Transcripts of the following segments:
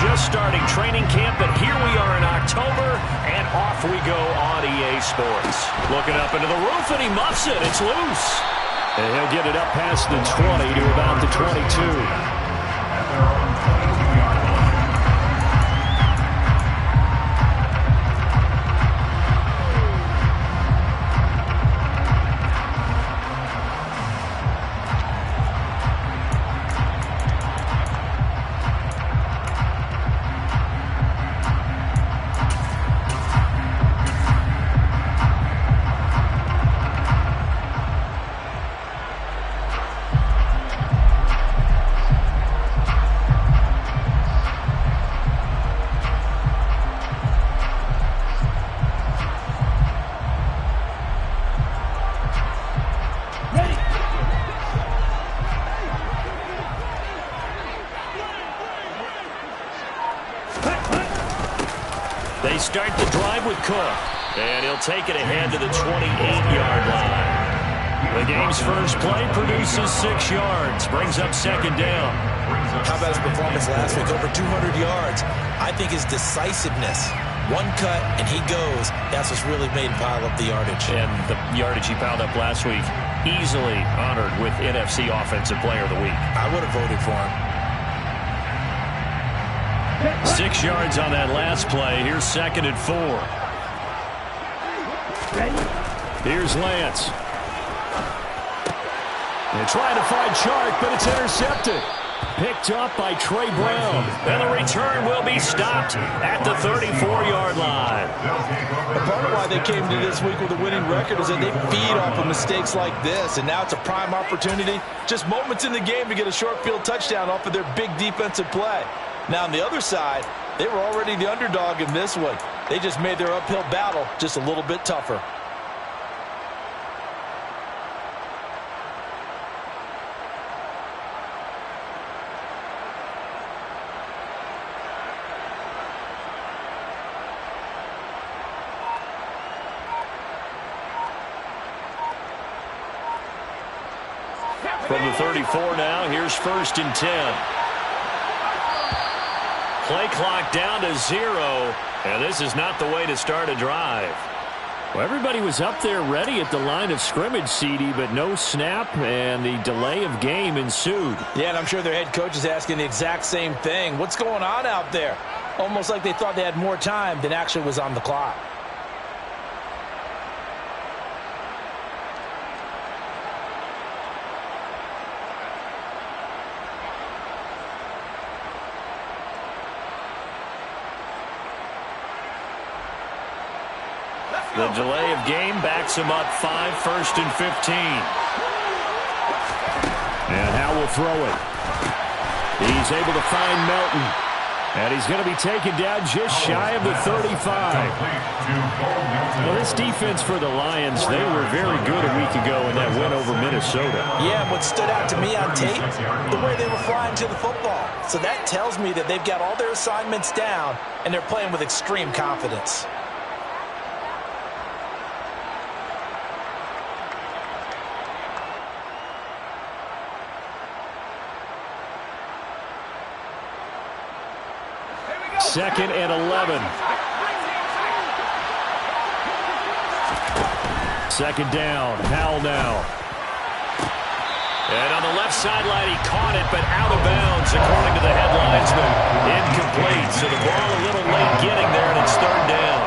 just starting training camp, but here we are in October, and off we go on EA Sports. Looking up into the roof, and he muffs it. It's loose. And he'll get it up past the 20 to about the 22. They start the drive with Cook, and he'll take it ahead to the 28-yard line. The game's first play produces 6 yards, brings up second down. How about his performance last week? Over 200 yards. I think his decisiveness. One cut, and he goes. That's what's really made him pile up the yardage. And the yardage he piled up last week, easily honored with NFC Offensive Player of the Week. I would have voted for him. 6 yards on that last play. Here's 2nd and 4. Here's Lance. They're trying to find Chark, but it's intercepted. Picked up by Trey Brown. And the return will be stopped at the 34-yard line. A part of why they came to this week with a winning record is that they feed off of mistakes like this, and now it's a prime opportunity. Just moments in the game to get a short field touchdown off of their big defensive play. Now, on the other side, they were already the underdog in this one. They just made their uphill battle just a little bit tougher. From the 34 now, here's 1st and 10. Play clock down to 0, and this is not the way to start a drive. Well, everybody was up there ready at the line of scrimmage, CD, but no snap, and the delay of game ensued. Yeah, and I'm sure their head coach is asking the exact same thing. What's going on out there? Almost like they thought they had more time than actually was on the clock. The delay of game backs him up 5, 1st and 15. And Howe will throw it. He's able to find Melton. And he's going to be taken down just shy of the 35. Well, this defense for the Lions, they were very good a week ago in that win over Minnesota. Yeah, what stood out to me on tape, the way they were flying to the football. So that tells me that they've got all their assignments down, and they're playing with extreme confidence. Second and 11. Second down. Howell now. And on the left sideline, he caught it, but out of bounds, according to the headlinesman. Incomplete, so the ball a little late getting there, and it's 3rd down.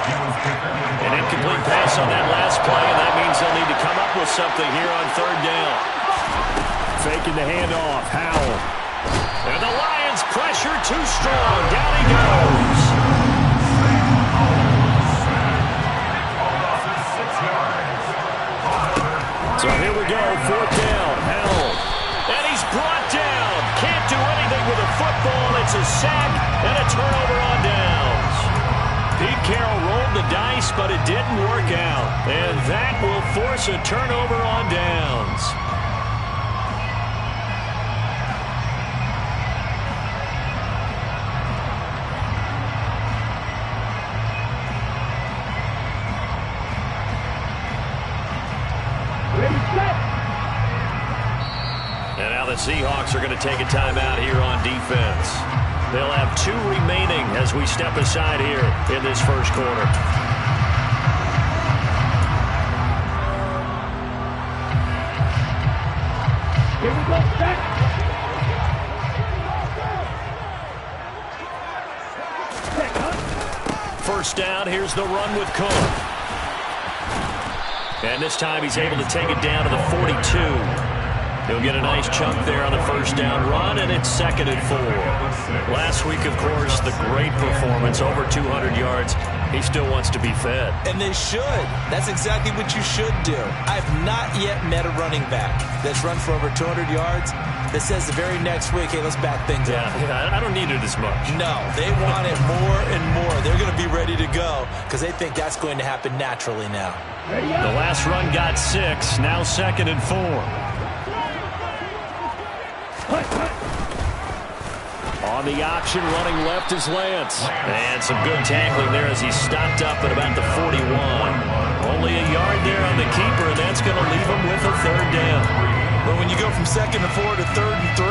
An incomplete pass on that last play, and that means they'll need to come up with something here on 3rd down. Faking the handoff. Howell. And the Lions pressure too strong. Down he goes. So here we go. 4th down. Howell. And he's brought down. Can't do anything with a football. It's a sack and a turnover on downs. Pete Carroll rolled the dice, but it didn't work out. And that will force a turnover on downs. And now the Seahawks are going to take a timeout here on defense. They'll have 2 remaining as we step aside here in this first quarter. Here we go, back. First down, here's the run with Cook. And this time he's able to take it down to the 42. He'll get a nice chunk there on the first down run, and it's 2nd and 4. Last week, of course, the great performance, over 200 yards. He still wants to be fed. And they should. That's exactly what you should do. I've not yet met a running back that's run for over 200 yards that says the very next week, hey, let's back things up. Yeah, I don't need it as much. No, they want it more and more. They're going to be ready to go because they think that's going to happen naturally now. The last run got 6, now 2nd and 4. On the option, running left is Lance. And some good tackling there as he stopped up at about the 41. Only a yard there on the keeper, and that's going to leave him with a 3rd down. But when you go from 2nd and 4 to 3rd and 3,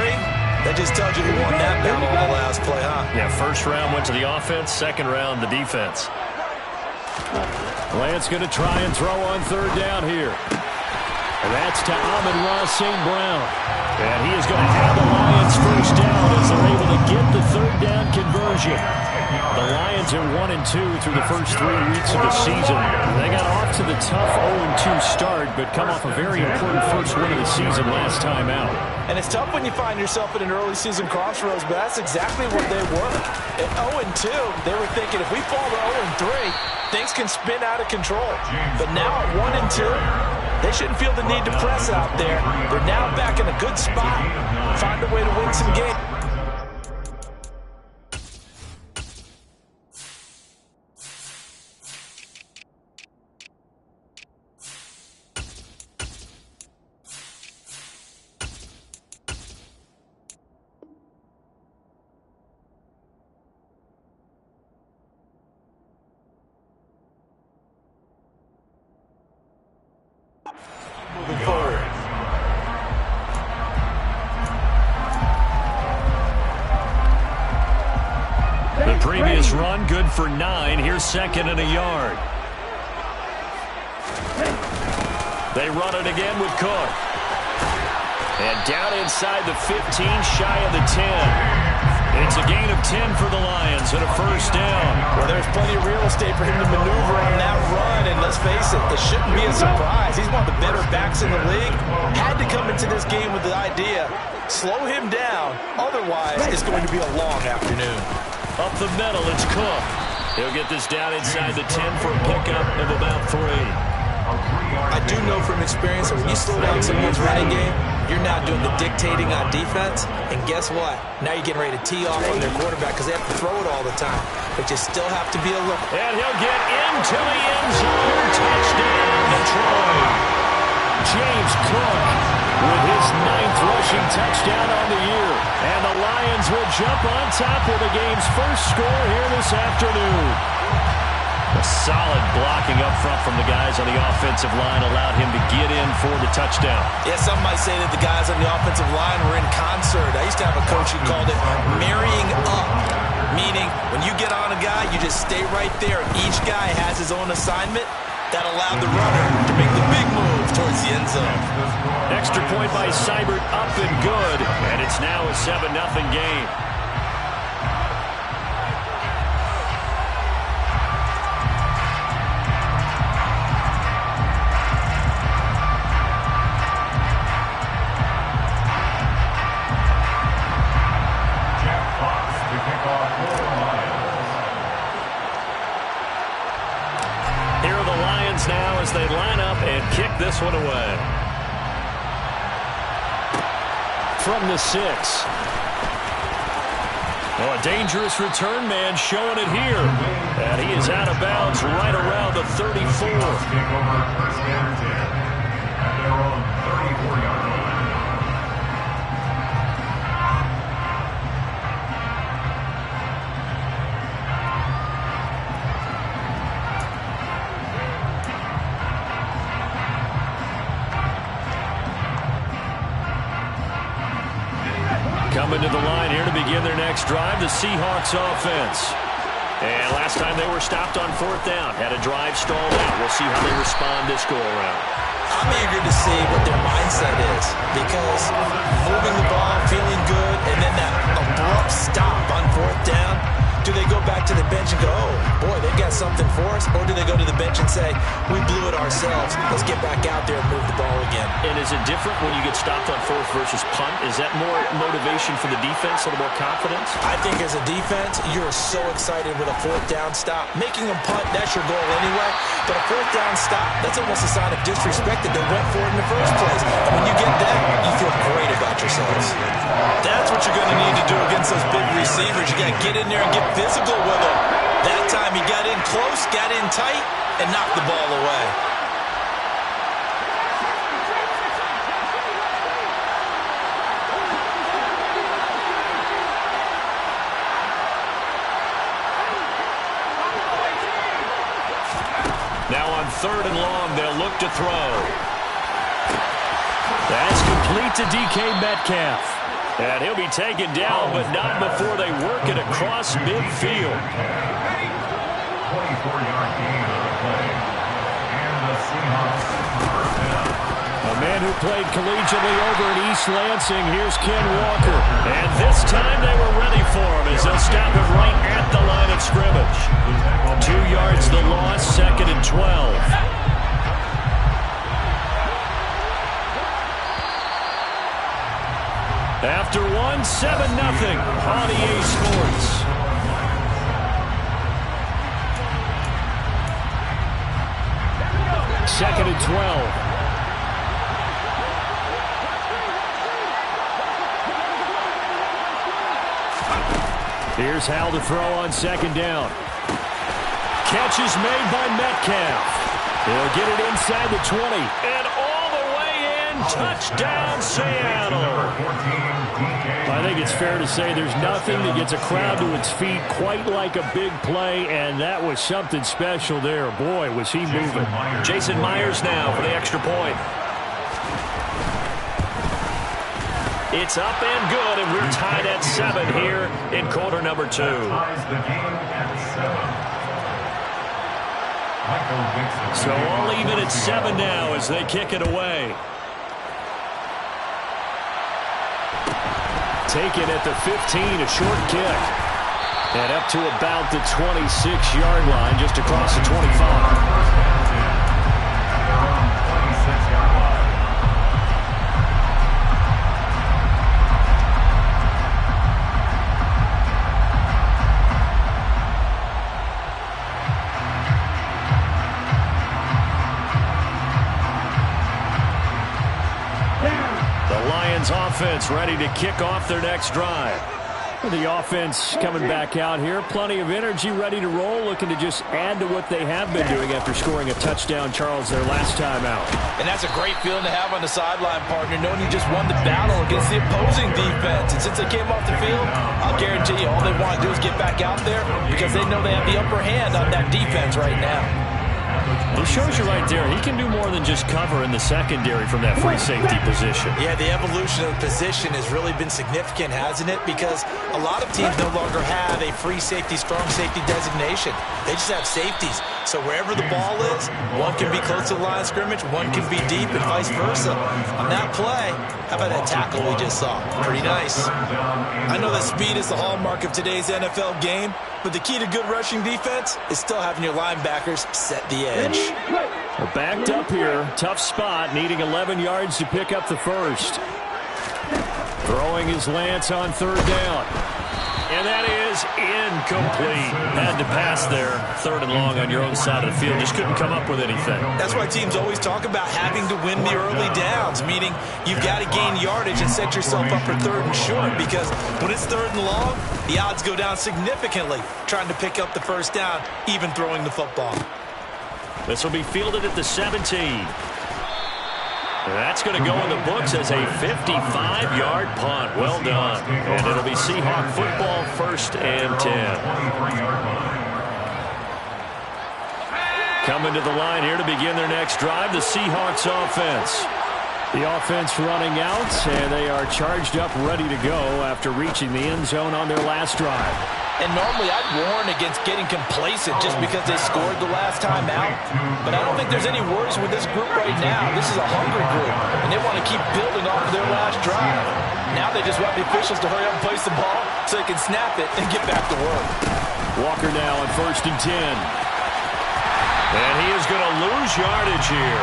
that just tells you who won that battle on the last play, huh? Yeah, first round went to the offense, second round the defense. Lance going to try and throw on 3rd down here. And that's to Amon-Ra St. Brown. And he is going to have the Lions first down as they're able to get the 3rd down conversion. The Lions are 1-2 through the first 3 weeks of the season. They got off to the tough 0-2 start, but come off a very important first win of the season last time out. And it's tough when you find yourself at an early season crossroads, but that's exactly where they were. At 0-2, they were thinking if we fall to 0-3, things can spin out of control. But now at 1-2, they shouldn't feel the need to press out there. They're now back in a good spot. Find a way to win some games. Moving forward. The previous run, good for 9. Here's 2nd and a yard. They run it again with Cook. And down inside the 15, shy of the 10. It's a gain of 10 for the Lions and a first down. Well, there's plenty of real estate for him to maneuver on that run, and let's face it, it shouldn't be a surprise. He's one of the better backs in the league. Had to come into this game with the idea, slow him down, otherwise it's going to be a long afternoon. Up the middle, it's Cook. He'll get this down inside the 10 for a pickup of about 3. I do know from experience that when you slow down someone's running game, you're now doing the dictating on defense, and guess what? Now you're getting ready to tee off on their quarterback because they have to throw it all the time, but you still have to be alert. And he'll get into the end zone. Touchdown, Detroit. James Cook with his 9th rushing touchdown on the year. And the Lions will jump on top with the game's first score here this afternoon. A solid blocking up front from the guys on the offensive line allowed him to get in for the touchdown. Yeah, some might say that the guys on the offensive line were in concert. I used to have a coach who called it marrying up, meaning when you get on a guy, you just stay right there. Each guy has his own assignment. That allowed the runner to make the big move towards the end zone. Extra point by Seibert, up and good, and it's now a 7-0 game. Now as they line up and kick this one away. From the 6. Oh, a dangerous return man showing it here. And he is out of bounds right around the 34. Coming Coming to the line here to begin their next drive, the Seahawks offense. And last time they were stopped on fourth down, had a drive stalled out. We'll see how they respond this go-around. I'm eager to see what their mindset is, because moving the ball, feeling good, and then that abrupt stop on fourth down, do they go back to the bench and go, oh, boy, they've got something for us? Or do they go to the bench and say, we blew it ourselves, let's get back out there and move the ball again? And is it different when you get stopped on fourth versus punt? Is that more motivation for the defense, a little more confidence? I think as a defense, you're so excited with a fourth down stop. Making them punt, that's your goal anyway. But a fourth down stop, that's almost a sign of disrespect that they went for it in the first place. And when you get that, you feel great about yourselves. That's what you're going to need to do against those big receivers. You got to get in there and get physical with them. That time he got in close, got in tight, and knocked the ball away. Now on third and long, they'll look to throw. That's complete to DK Metcalf. And he'll be taken down, but not before they work it across midfield. 24-yard gain on the play. And the Seahawks first down. A man who played collegiately over at East Lansing, here's Ken Walker. And this time they were ready for him as they'll stop him right at the line of scrimmage. 2 yards the loss, 2nd and 12. After 1, 7-0 on EA Sports. Second and 12. Here's Hal to throw on 2nd down. Catch is made by Metcalf. He'll get it inside the 20. And all the way in. Touchdown, Seattle. I think it's fair to say there's nothing that gets a crowd to its feet quite like a big play, and that was something special there. Boy, was he moving. Jason Myers now for the extra point. It's up and good, and we're tied at 7 here in quarter number 2. Ties the game at 7. So all even at 7 now as they kick it away. Taken at the 15, a short kick. And up to about the 26-yard line, just across the 25. Offense ready to kick off their next drive. The offense coming back out here. Plenty of energy, ready to roll, looking to just add to what they have been doing after scoring a touchdown, Charles, their last time out. And that's a great feeling to have on the sideline, partner, knowing you just won the battle against the opposing defense. And since they came off the field, I'll guarantee you all they want to do is get back out there because they know they have the upper hand on that defense right now. It shows you right there, he can do more than just cover in the secondary from that free safety position. Yeah, the evolution of the position has really been significant, hasn't it? Because a lot of teams no longer have a free safety, strong safety designation. They just have safeties. So wherever the ball is, one can be close to the line of scrimmage, one can be deep, and vice versa. On that play, how about that tackle we just saw? Pretty nice. I know that speed is the hallmark of today's NFL game, but the key to good rushing defense is still having your linebackers set the edge. Well, backed up here, tough spot, needing 11 yards to pick up the first. Throwing his Lance on 3rd down. And that is incomplete. Had to pass there, 3rd and long on your own side of the field. Just couldn't come up with anything. That's why teams always talk about having to win the early downs, meaning you've got to gain yardage and set yourself up for 3rd and short, because when it's 3rd and long, the odds go down significantly trying to pick up the first down, even throwing the football. This will be fielded at the 17. That's going to go in the books as a 55-yard punt. Well done. And it'll be Seahawk football, 1st and 10. Coming to the line here to begin their next drive, the Seahawks offense. The offense running out, and they are charged up, ready to go after reaching the end zone on their last drive. And normally I'd warn against getting complacent just because they scored the last time out. But I don't think there's any worries with this group right now. This is a hungry group, and they want to keep building off of their last drive. Now they just want the officials to hurry up and place the ball so they can snap it and get back to work. Walker now on 1st and 10. And he is going to lose yardage here.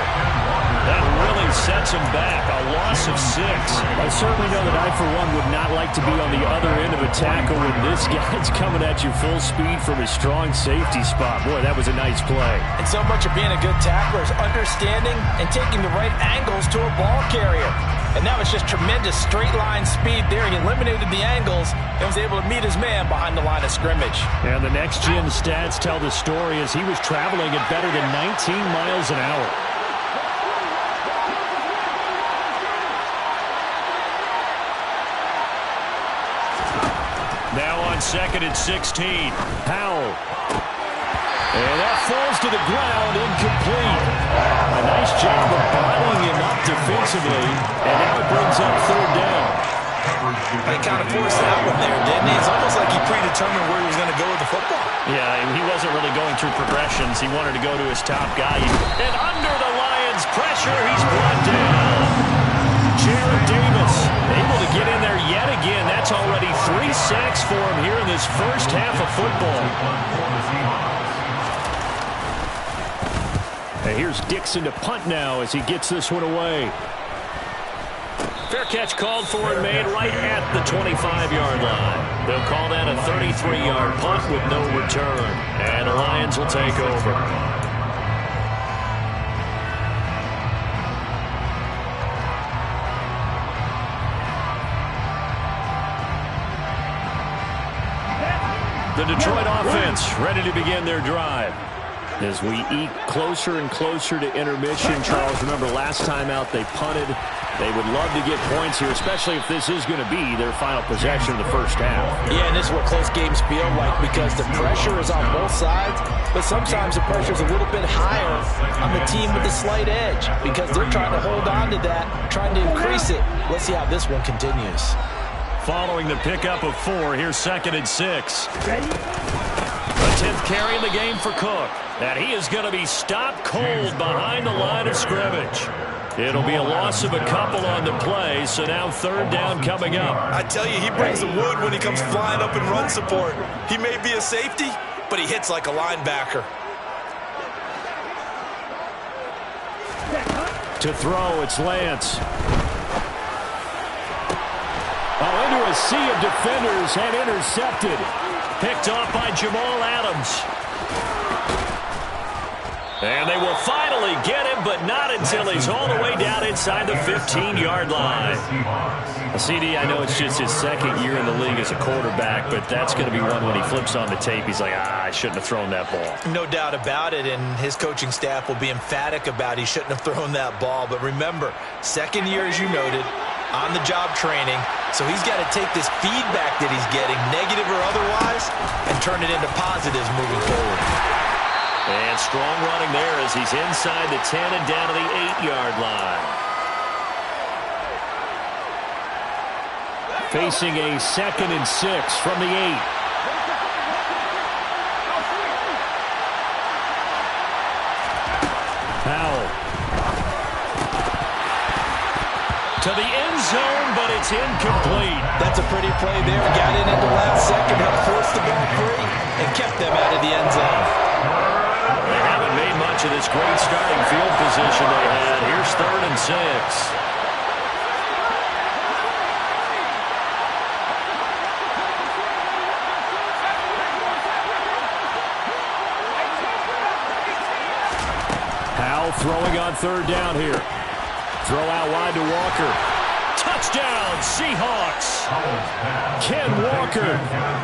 That really sets him back. A loss of 6. I certainly know that I, for one, would not like to be on the other end of a tackle when this guy's coming at you full speed from his strong safety spot. Boy, that was a nice play. And so much of being a good tackler is understanding and taking the right angles to a ball carrier. And that was just tremendous straight-line speed there. He eliminated the angles and was able to meet his man behind the line of scrimmage. And the next-gen stats tell the story as he was traveling at better than 19 miles an hour. Now on 2nd and 16. Powell. And that falls to the ground, incomplete. A nice job of bottling him up defensively, and now it brings up 3rd down. They kind of forced that one there, didn't he? It's almost like he predetermined where he was going to go with the football. Yeah, he wasn't really going through progressions. He wanted to go to his top guy. And under the Lions' pressure, he's brought down. Jarrad Davis able to get in there yet again. That's already 3 sacks for him here in this first half of football. And here's Dixon to punt now as he gets this one away. Fair catch called for and made right at the 25-yard line. They'll call that a 33-yard punt with no return. And the Lions will take over. The Detroit offense ready to begin their drive. As we eke closer and closer to intermission, Charles, remember last time out they punted. They would love to get points here, especially if this is going to be their final possession of the first half. Yeah, and this is what close games feel like because the pressure is on both sides, but sometimes the pressure is a little bit higher on the team with the slight edge because they're trying to hold on to that, trying to increase it. Let's see how this one continues. Following the pickup of 4, here's 2nd and 6. The 10th carry in the game for Cook. And he is going to be stopped cold behind the line of scrimmage. It'll be a loss of a couple on the play, so now 3rd down coming up. I tell you, he brings the wood when he comes flying up in run support. He may be a safety, but he hits like a linebacker. To throw, it's Lance. Oh, into a sea of defenders and intercepted. Picked off by Jamal Adams. And they will finally get him, but not until he's all the way down inside the 15-yard line. CD, I know it's just his 2nd year in the league as a quarterback, but that's going to be one when he flips on the tape. He's like, I shouldn't have thrown that ball. No doubt about it, and his coaching staff will be emphatic about he shouldn't have thrown that ball. But remember, 2nd year, as you noted, on-the-job training. So he's got to take this feedback that he's getting, negative or otherwise, and turn it into positives moving forward. And strong running there as he's inside the 10 and down to the 8-yard line. Facing a 2nd and 6 from the 8. Powell. To the end zone, but it's incomplete. That's a pretty play there. Got in at the last second, helped force the ball free, and kept them out of the end zone. They haven't made much of this great starting field position they had. Here's 3rd and 6. Powell throwing on 3rd down here. Throw out wide to Walker. Touchdown, Seahawks. Ken Walker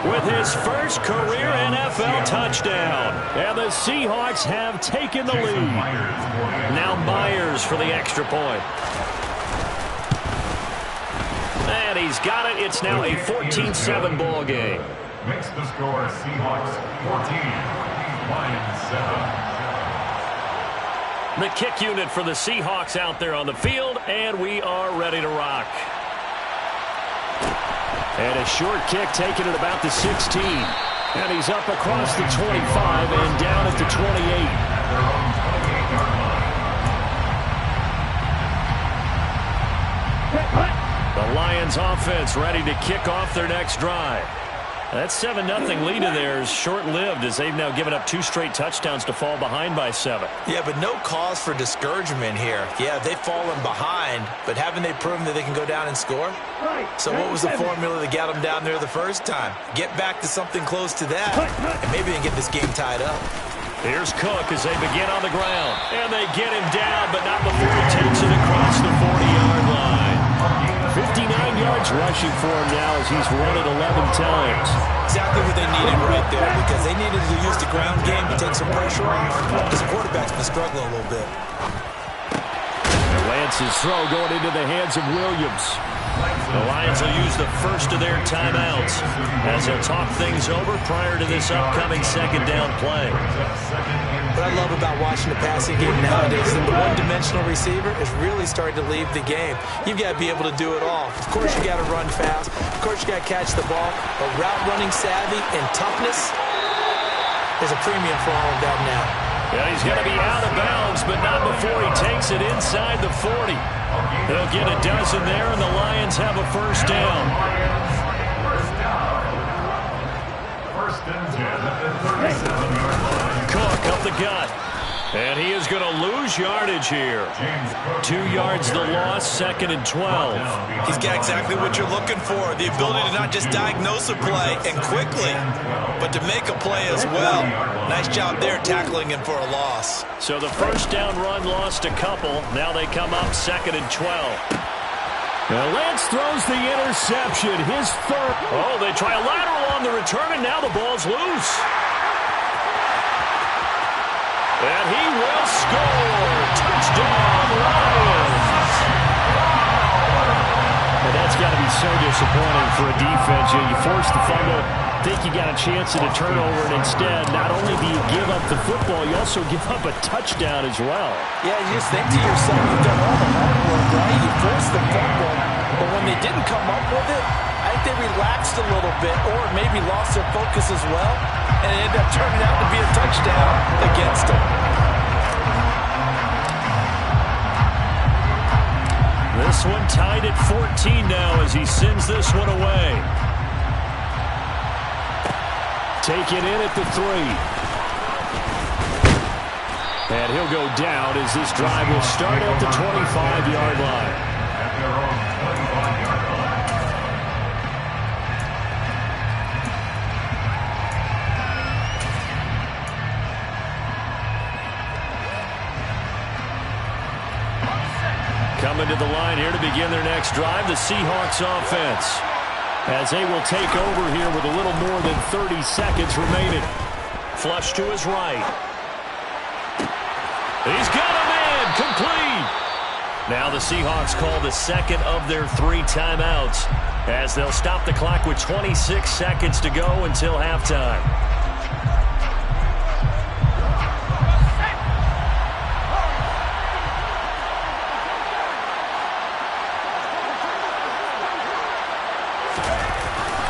with his first career NFL touchdown. And the Seahawks have taken the lead. Now Myers for the extra point. And he's got it. It's now a 14-7 ball game. Makes the score Seahawks 14, Lions 7. The kick unit for the Seahawks out there on the field, and we are ready to rock. And a short kick taken at about the 16. And he's up across the 25 and down at the 28. The Lions offense ready to kick off their next drive. That 7-0 lead of theirs short-lived as they've now given up 2 straight touchdowns to fall behind by 7. Yeah, but no cause for discouragement here. Yeah, they've fallen behind, but haven't they proven that they can go down and score? So what was the formula that got them down there the first time? Get back to something close to that, and maybe they can get this game tied up. Here's Cook as they begin on the ground. And they get him down, but not before he takes it across the 40-yard line. 59 yards rushing for him now as he's run it 11 times. Exactly what they needed right there, because they needed to use the ground game to take some pressure off, because the quarterback's been struggling a little bit. And Lance's throw going into the hands of Williams. The Lions will use the first of their timeouts as they'll talk things over prior to this upcoming second down play. What I love about watching the passing game nowadays is that the one-dimensional receiver is really starting to leave the game. You've got to be able to do it all. Of course, you got to run fast. Of course, you got to catch the ball. But route running savvy and toughness, there's a premium for all of that now. Yeah, he's going to be out of bounds, but not before he takes it inside the 40. They'll get a dozen there, and the Lions have a first down. First and 10 at the 37-yard line. Cook up the gut. And he is going to lose yardage here. 2 yards the loss, 2nd and 12. He's got exactly what you're looking for, the ability to not just diagnose a play and quickly, but to make a play as well. Nice job there tackling him for a loss. So the first down run lost a couple. Now they come up 2nd and 12. Now Lance throws the interception, his third. Oh, they try a lateral on the return, and now the ball's loose. And he will score. Touchdown, Lions. And that's got to be so disappointing for a defense. You force the fumble, think you got a chance at a turnover, and instead, not only do you give up the football, you also give up a touchdown as well. Yeah, you just think to yourself, you've done all the hard work, right? You forced the fumble, but when they didn't come up with it, I think they relaxed a little bit or maybe lost their focus as well, and it ended up turning out to be a touchdown against them. This one tied at 14 now as he sends this one away. Take it in at the 3. And he'll go down as this drive will start at the 25-yard line. At their own 25-yard line. Coming to the line here to begin their next drive, the Seahawks offense, as they will take over here with a little more than 30 seconds remaining. Flush to his right. He's got a man, complete. Now the Seahawks call the second of their 3 timeouts as they'll stop the clock with 26 seconds to go until halftime.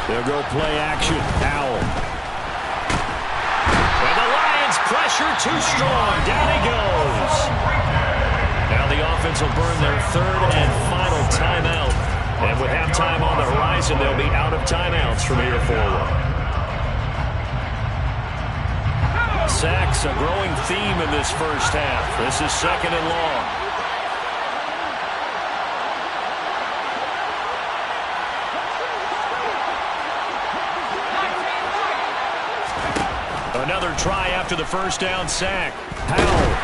They'll go play action. Howell. And the Lions pressure too strong. Down he goes. Now the offense will burn their 3rd and final timeout. And with halftime on the horizon, they'll be out of timeouts from here forward. Sacks, a growing theme in this first half. This is 2nd and long. Another try after the first down sack. Howell.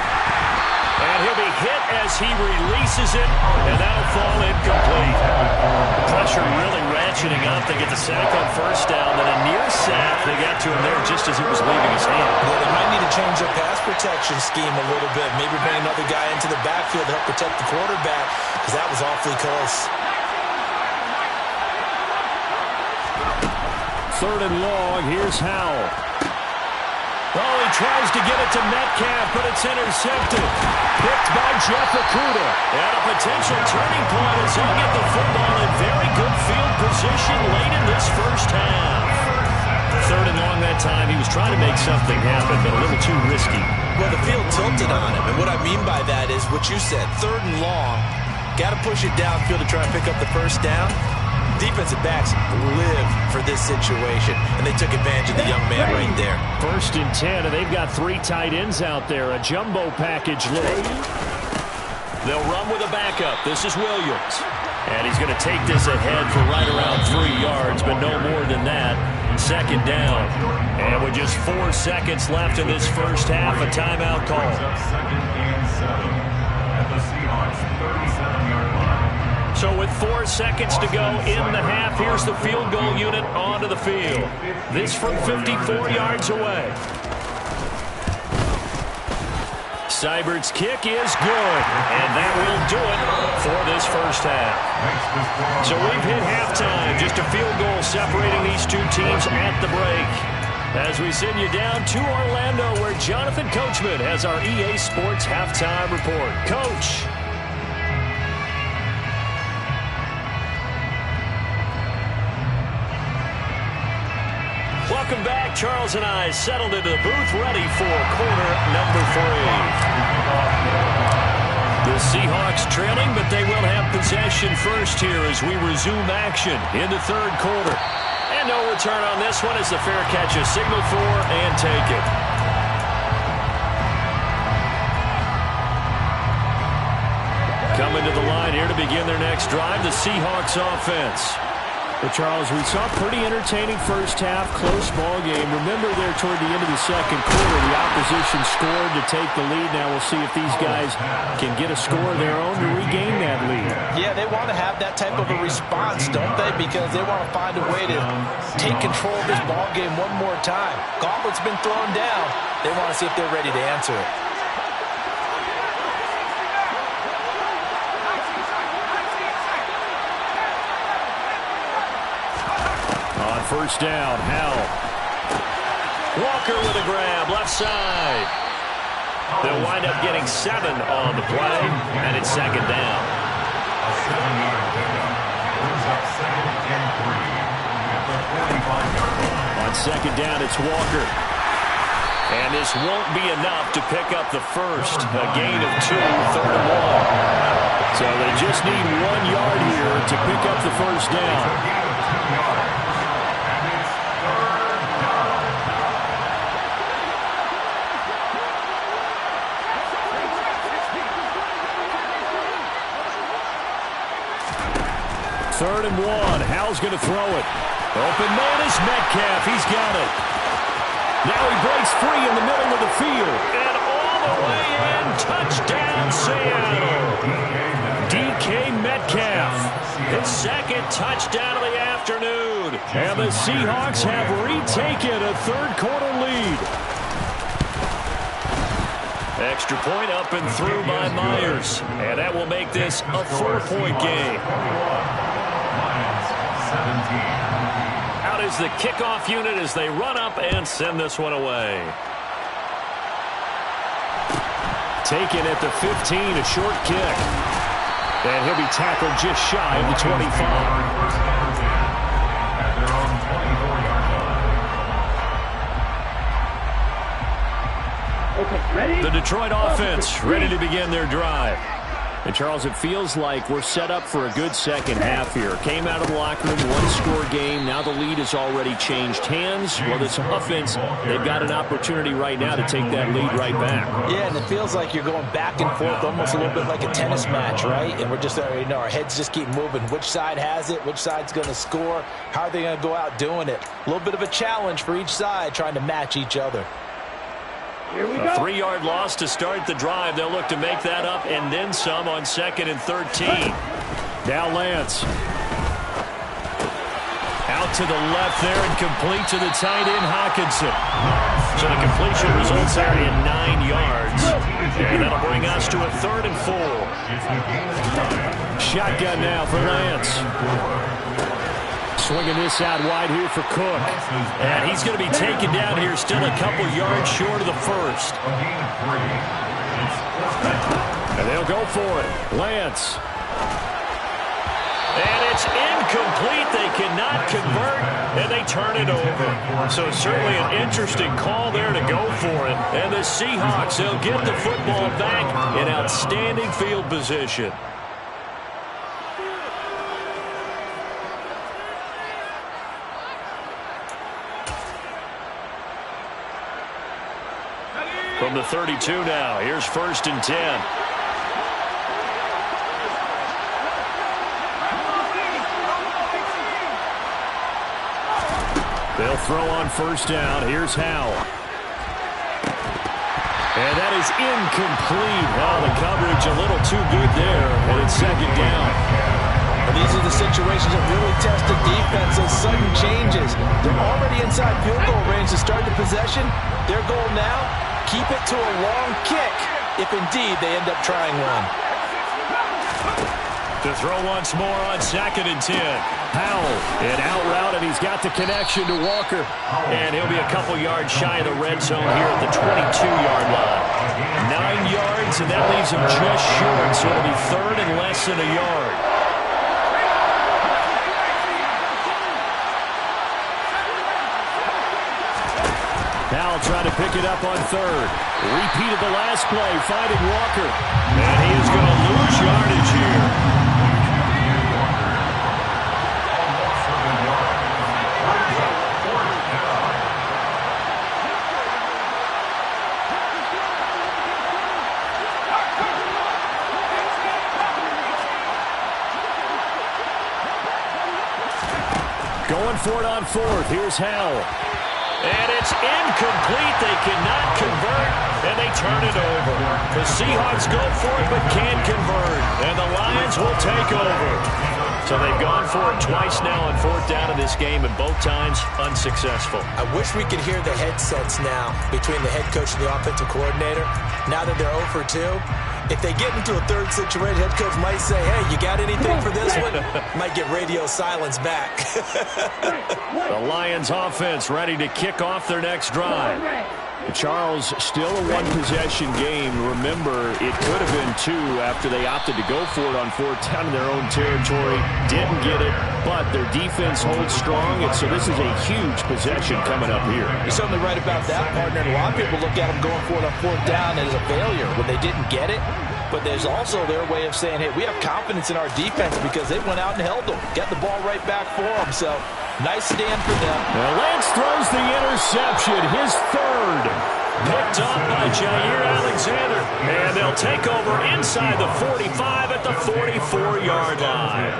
And he'll be hit as he releases it, and that'll fall incomplete. Pressure really ratcheting up. They get the sack on first down, then a near sack. They got to him there just as it was leaving his hand. Yeah, they might need to change their pass protection scheme a little bit. Maybe bring another guy into the backfield to help protect the quarterback, because that was awfully close. 3rd and long. Here's Howell. Oh, he tries to get it to Metcalf, but it's intercepted. Picked by Jeff Okudah. And a potential turning point as he'll get the football in very good field position late in this first half. 3rd and long that time. He was trying to make something happen, but a little too risky. Well, the field tilted on him, and what I mean by that is what you said, 3rd and long. Got to push it downfield to try and pick up the first down. Defensive backs live for this situation, and they took advantage of the young man right there. 1st and 10, and they've got 3 tight ends out there. A jumbo package look. They'll run with a backup. This is Williams. And he's going to take this ahead for right around 3 yards, but no more than that. 2nd down. And with just 4 seconds left in this first half, a timeout call. 2nd and 7 at the Seahawks 37-yard line. So with 4 seconds to go in the half, here's the field goal unit onto the field. This from 54 yards away. Seibert's kick is good, and that will do it for this first half. So we've hit halftime, just a field goal separating these two teams at the break. As we send you down to Orlando, where Jonathan Coachman has our EA Sports Halftime Report. Coach. Welcome back. Charles and I settled into the booth, ready for quarter number 3. The Seahawks trailing, but they will have possession first here as we resume action in the 3rd quarter. And no return on this one as the fair catch is signaled for and taken. Coming to the line here to begin their next drive, the Seahawks offense. Well, Charles, we saw a pretty entertaining first half, close ball game. Remember there toward the end of the 2nd quarter, the opposition scored to take the lead. Now we'll see if these guys can get a score of their own to regain that lead. Yeah, they want to have that type of a response, don't they? Because they want to find a way to take control of this ball game one more time. Gauntlet's been thrown down. They want to see if they're ready to answer it. First down, Howell. Walker with a grab, left side. They'll wind up getting 7 on the play, and it's 2nd down. A 7-yard pickup. Brings up 2nd and 3 at the 45-yard line. On 2nd down, it's Walker. And this won't be enough to pick up the first. A gain of 2, 3rd and 1. So they just need 1 yard here to pick up the first down. Third and 1. Howell's going to throw it. Open man is Metcalf. He's got it. Now he breaks free in the middle of the field. And all the way in. Touchdown, Seattle. DK Metcalf. His 2nd touchdown of the afternoon. And the Seahawks have retaken a 3rd quarter lead. Extra point up and through by Myers. And that will make this a 4-point game. Out is the kickoff unit as they run up and send this one away. Taken at the 15, a short kick. And he'll be tackled just shy of the 25. The Detroit offense ready to begin their drive. And, Charles, it feels like we're set up for a good second half here. Came out of the locker room, one-score game. Now the lead has already changed hands. Well, this offense, they've got an opportunity right now to take that lead right back. Yeah, and it feels like you're going back and forth, almost a little bit like a tennis match, right? And we're just, our heads just keep moving. Which side has it? Which side's going to score? How are they going to go out doing it? A little bit of a challenge for each side, trying to match each other. A 3-yard loss to start the drive. They'll look to make that up and then some on 2nd and 13. Now Lance. Out to the left there and complete to the tight end, Hockenson. So the completion results there in 9 yards. And that'll bring us to a 3rd and 4. Shotgun now for Lance. Swinging this out wide here for Cook. And he's going to be taken down here, still a couple yards short of the first. And they'll go for it. Lance. And it's incomplete. They cannot convert, and they turn it over. So certainly an interesting call there to go for it. And the Seahawks, they'll get the football back in outstanding field position. From the 32 now, here's 1st and 10. They'll throw on 1st down. Here's Howell. And that is incomplete. Oh, the coverage a little too good there, and it's 2nd down. Well, these are the situations that really test the defense. Those sudden changes. They're already inside field goal range to start the possession. Their goal now, keep it to a long kick, if indeed they end up trying one. To throw once more on 2nd and 10. Howell, an out route, and he's got the connection to Walker. And he'll be a couple yards shy of the red zone here at the 22-yard line. 9 yards, and that leaves him just short, so it'll be 3rd and less than a yard. Howell trying to pick it up on 3rd. Repeated the last play, finding Walker. And he is going to lose yardage here. Going for it on 4th. Here's Howell. And it's incomplete. They cannot convert, and they turn it over. The Seahawks go for it, but can't convert. And the Lions will take over. So they've gone for it twice now on 4th down in this game, and both times unsuccessful. I wish we could hear the headsets now between the head coach and the offensive coordinator. Now that they're 0 for 2, if they get into a 3rd situation, head coach might say, hey, you got anything for this one? Might get radio silence back. The Lions offense ready to kick off their next drive. Charles, still a one-possession game. Remember, it could have been 2 after they opted to go for it on 4th down in their own territory. Didn't get it, but their defense holds strong, and so this is a huge possession coming up here. You're certainly right about that, partner. And a lot of people look at them going for it on 4th down as a failure when they didn't get it. But there's also their way of saying, hey, we have confidence in our defense because they went out and held them. Got the ball right back for them. So, nice stand for them. Now Lance throws the interception, his 3rd. Picked off by Jair Alexander. And they'll take over inside the 45 at the 44-yard line.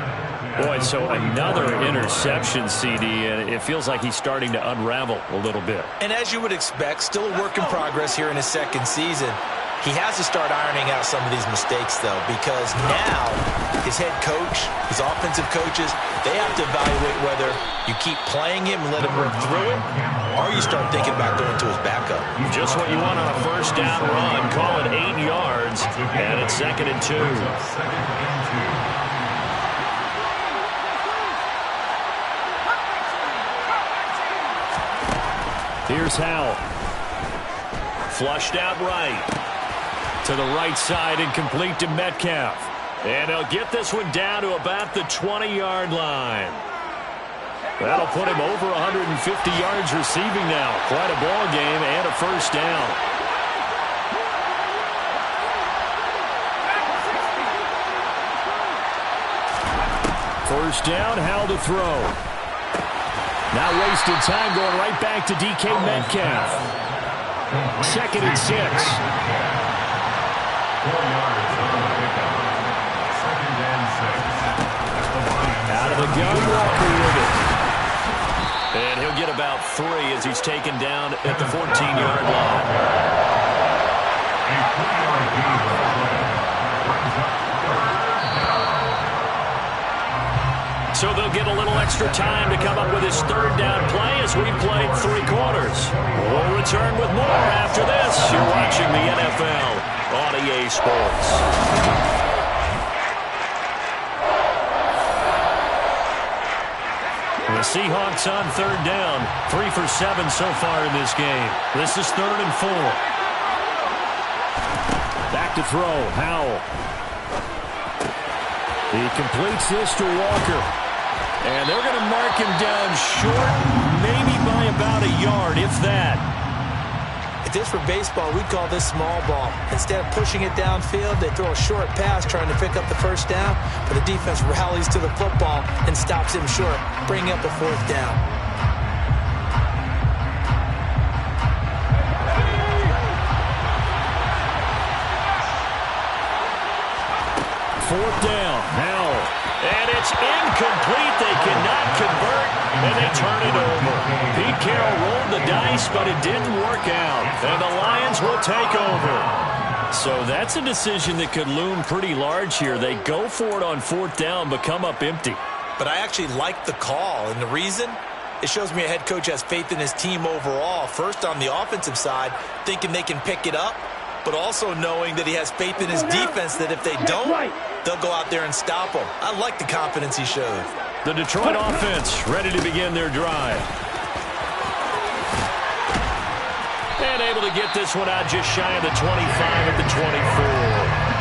Boy, so another interception, CD, and it feels like he's starting to unravel a little bit. And as you would expect, still a work in progress here in his 2nd season. He has to start ironing out some of these mistakes, though, because now his head coach, his offensive coaches, they have to evaluate whether you keep playing him and let him run through it, or you start thinking about going to his backup. Just what you want on a 1st down run. Call it 8 yards, and it's 2nd and 2. Here's Howell. Flushed out right. To the right side and complete to Metcalf. And he'll get this one down to about the 20-yard line. That'll put him over 150 yards receiving now. Quite a ball game and a 1st down. First down, Howell to throw. Now wasted time going right back to DK Metcalf. 2nd and 6. 4 yards on the pickup. 2nd and 6. Out of the gun, Walker with it. And he'll get about 3 as he's taken down at the 14-yard line. A 3-yard gain on the play. Brings up 3rd down. So they'll get a little extra time to come up with his 3rd down play as we've played 3 quarters. We'll return with more after this. You're watching the NFL on EA Sports. The Seahawks on third down. 3 for 7 so far in this game. This is 3rd and 4. Back to throw. Howell. He completes this to Walker. And they're going to mark him down short, maybe by about a yard, if that. If this were baseball, we'd call this small ball. Instead of pushing it downfield, they throw a short pass trying to pick up the first down, but the defense rallies to the football and stops him short, bringing up a 4th down. Fourth down, Howell. And it's incomplete. They cannot convert, and they turn it over. Pete Carroll rolled the dice, but it didn't work out. And the Lions will take over. So that's a decision that could loom pretty large here. They go for it on 4th down, but come up empty. But I actually like the call, and the reason? It shows me a head coach has faith in his team overall. First, on the offensive side, thinking they can pick it up, but also knowing that he has faith in his defense that if they don't, they'll go out there and stop them. I like the confidence he showed. The Detroit offense ready to begin their drive. And able to get this one out just shy of the 25 at the 24.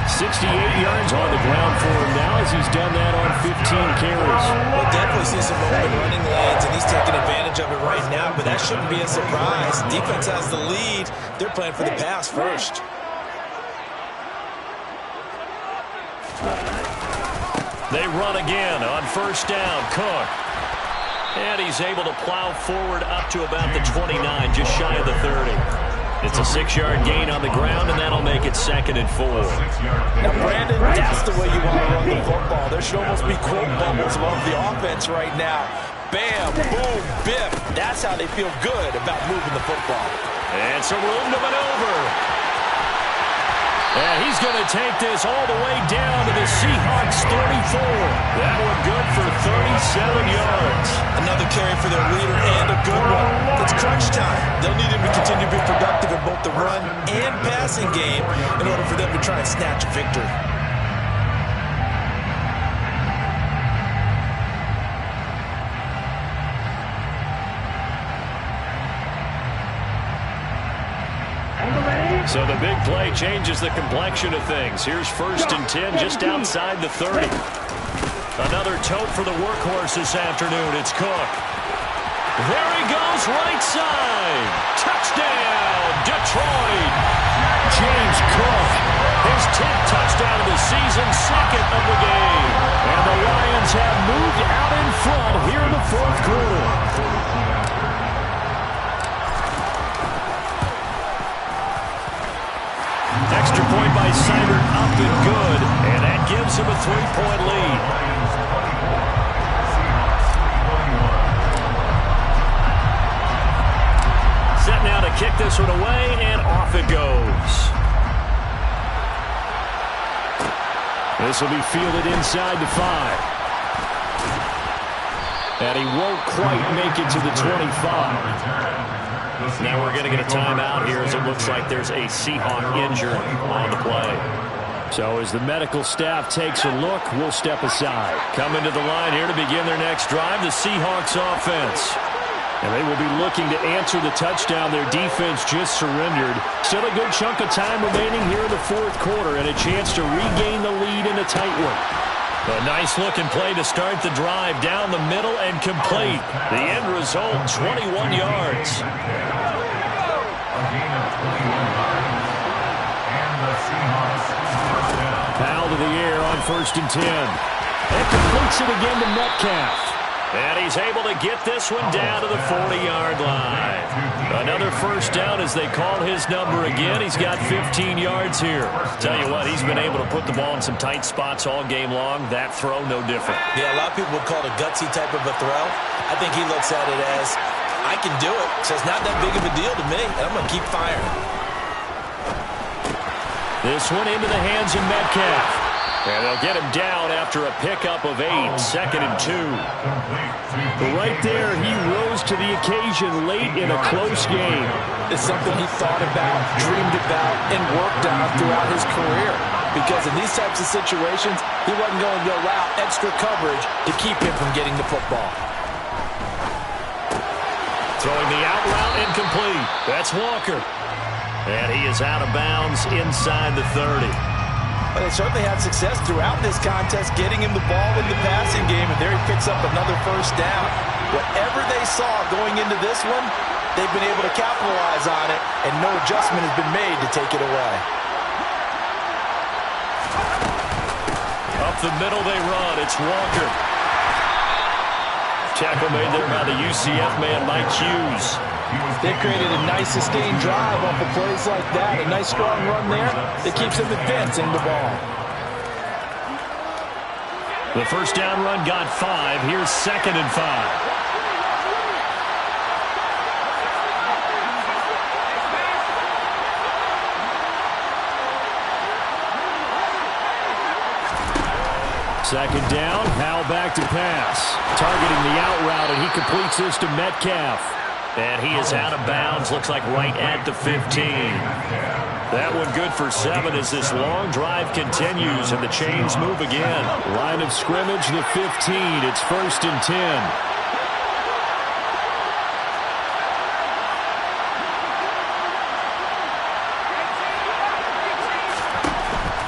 68 yards on the ground for him now as he's done that on 15 carries. We'll definitely see some open running lanes, and he's taking advantage of it right now, but that shouldn't be a surprise. Defense has the lead. They're playing for the pass first. They run again on 1st down. Cook. And he's able to plow forward up to about the 29, just shy of the 30. It's a 6-yard gain on the ground, and that'll make it 2nd and 4. Now, Brandon, that's the way you want to run the football. There should almost be quote bubbles above the offense right now. Bam, boom, biff. That's how they feel good about moving the football. And some room to maneuver. And he's going to take this all the way down to the Seahawks 34. That one good for 37 yards. Another carry for their leader and a good one. It's crunch time. They'll need him to continue to be productive in both the run and passing game in order for them to try and snatch a victory. So the big play changes the complexion of things. Here's 1st and 10 just outside the 30. Another tote for the workhorse this afternoon. It's Cook. There he goes, right side. Touchdown, Detroit. James Cook, his 10th touchdown of the season, 2nd of the game. And the Lions have moved out in front here in the 4th quarter. Extra point by Seibert, up and good, and that gives him a 3-point lead. Set now to kick this one away, and off it goes. This will be fielded inside the 5. And he won't quite make it to the 25. Now we're going to get a timeout here as it looks like there's a Seahawk injured on the play. So as the medical staff takes a look, we'll step aside. Coming to the line here to begin their next drive, the Seahawks offense. And they will be looking to answer the touchdown their defense just surrendered. Still a good chunk of time remaining here in the 4th quarter and a chance to regain the lead in a tight one. A nice-looking play to start the drive down the middle and complete. The end result, 21 yards. Foul to the air on 1st and 10. And completes it again to Metcalf. And he's able to get this one down to the 40-yard line. Another 1st down as they call his number again. He's got 15 yards here. Tell you what, he's been able to put the ball in some tight spots all game long. That throw, no different. Yeah, a lot of people would call it a gutsy type of a throw. I think he looks at it as, I can do it. So it's not that big of a deal to me, and I'm going to keep firing. This one into the hands of Metcalf. And they'll get him down after a pickup of 8, 2nd and 2. Right there, he rose to the occasion late in a close game. It's something he thought about, dreamed about, and worked on throughout his career. Because in these types of situations, he wasn't going to go out extra coverage to keep him from getting the football. Throwing the out route incomplete. That's Walker. And he is out of bounds inside the 30. Well, they certainly had success throughout this contest getting him the ball in the passing game, and there he picks up another first down. Whatever they saw going into this one, they've been able to capitalize on it, and no adjustment has been made to take it away. Up the middle they run. It's Walker. Tackle made there by the UCF man, Mike Hughes. They created a nice sustained drive off of plays like that. A nice strong run there that keeps them advancing the ball. The first down run got 5. Here's 2nd and 5. Second down, Howell back to pass. Targeting the out route, and he completes this to Metcalf. And he is out of bounds, looks like right at the 15. That one good for 7 as this long drive continues, and the chains move again. Line of scrimmage, the 15. It's 1st and 10.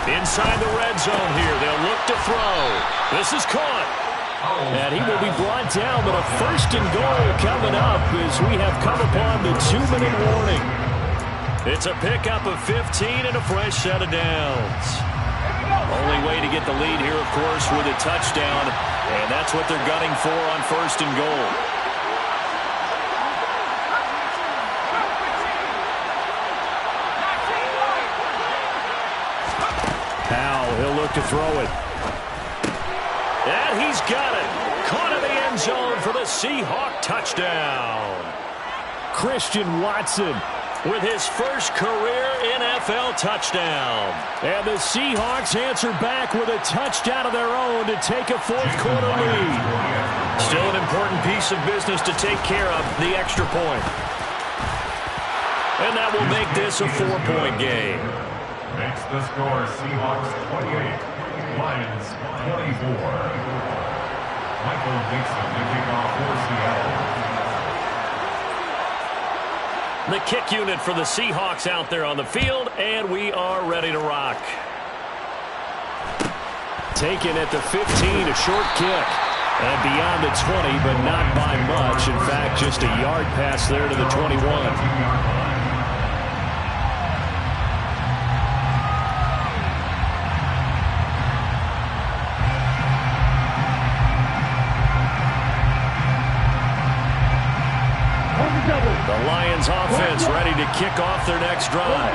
Inside the red zone here. They'll look to throw. This is caught. And he will be brought down, but a 1st and goal coming up as we have come upon the 2-minute warning. It's a pickup of 15 and a fresh set of downs. Only way to get the lead here, of course, with a touchdown, and that's what they're gunning for on 1st and goal. He'll look to throw it. And he's got it. Caught in the end zone for the Seahawk touchdown. Christian Watson with his first career NFL touchdown. And the Seahawks answer back with a touchdown of their own to take a 4th quarter lead. Still an important piece of business to take care of, the extra point. And that will make this a 4-point game. Makes the score Seahawks 28, Lions 24. Michael Dixon to kick off for Seattle. The kick unit for the Seahawks out there on the field, and we are ready to rock. Taken at the 15, a short kick. And beyond the 20, but not by much. In fact, just a yard pass there to the 21. The Lions offense ready to kick off their next drive.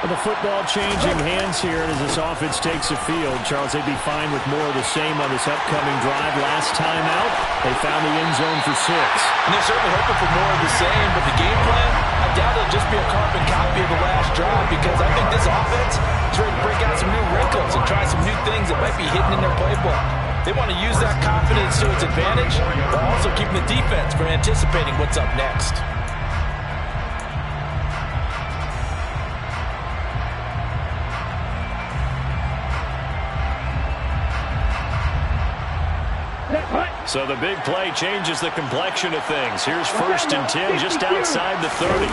With the football changing hands here as this offense takes the field. Charles, they'd be fine with more of the same on this upcoming drive. Last time out, they found the end zone for 6. And they're certainly hoping for more of the same, but the game plan, I doubt it'll just be a carbon copy of the last drive, because I think this offense is ready to break out some new wrinkles and try some new things that might be hidden in their playbook. They want to use that confidence to its advantage, while also keeping the defense from anticipating what's up next. So the big play changes the complexion of things. Here's 1st and 10 just outside the 30.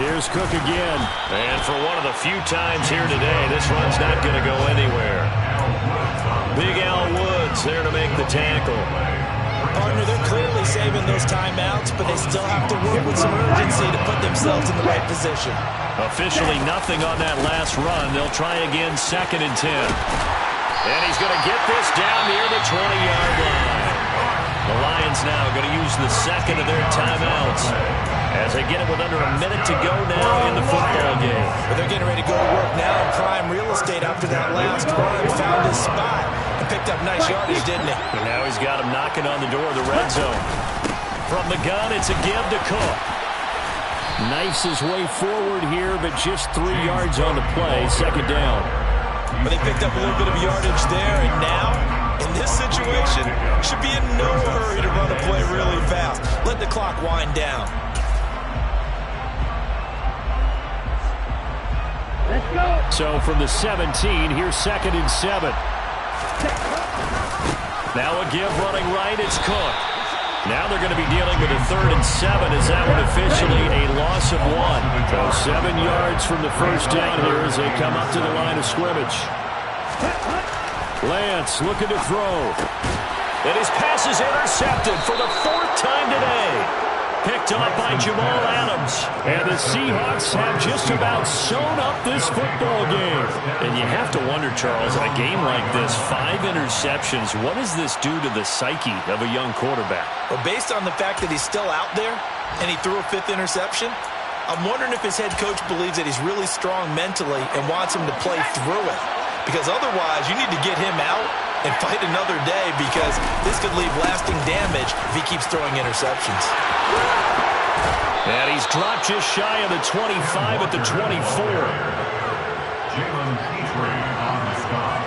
Here's Cook again. And for one of the few times here today, this run's not going to go anywhere. Big Al Woods there to make the tackle. Partner, they're clearly saving those timeouts, but they still have to work with some urgency to put themselves in the right position. Officially nothing on that last run. They'll try again 2nd and 10. And he's going to get this down near the 20-yard line. The Lions now going to use the 2nd of their timeouts as they get it with under a minute to go now in the football game. But they're getting ready to go to work now in prime real estate after that last run. Found his spot and picked up nice yardage, didn't he? And now he's got him knocking on the door of the red zone. From the gun, it's a give to Cook. Knifes his way forward here, but just 3 yards on the play. 2nd down. But they picked up a little bit of yardage there, and now, in this situation, should be in no hurry to run a play really fast. Let the clock wind down. Let's go. So from the 17, here's 2nd and 7. Now a give running right, it's Cook. Now they're going to be dealing with a 3rd and 7 as that one officially a loss of 1. So 7 yards from the first down here as they come up to the line of scrimmage. Lance looking to throw. And his pass is intercepted for the 4th time today. Picked up by Jamal Adams. And the Seahawks have just about sewn up this football game. And you have to wonder, Charles, in a game like this, 5 interceptions, what does this do to the psyche of a young quarterback? Well, based on the fact that he's still out there and he threw a 5th interception, I'm wondering if his head coach believes that he's really strong mentally and wants him to play through it. Because otherwise, you need to get him out and fight another day, because this could leave lasting damage if he keeps throwing interceptions. And he's dropped just shy of the 25 at the 24. Jalen Petrie on the stop.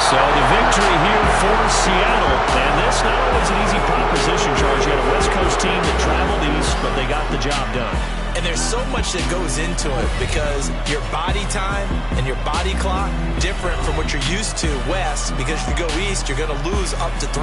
So the victory here for Seattle. And this not always an easy proposition, Charles. You had a West Coast team that traveled east, but they got the job done. And there's so much that goes into it, because your body time and your body clock different from what you're used to west, because if you go east, you're going to lose up to 3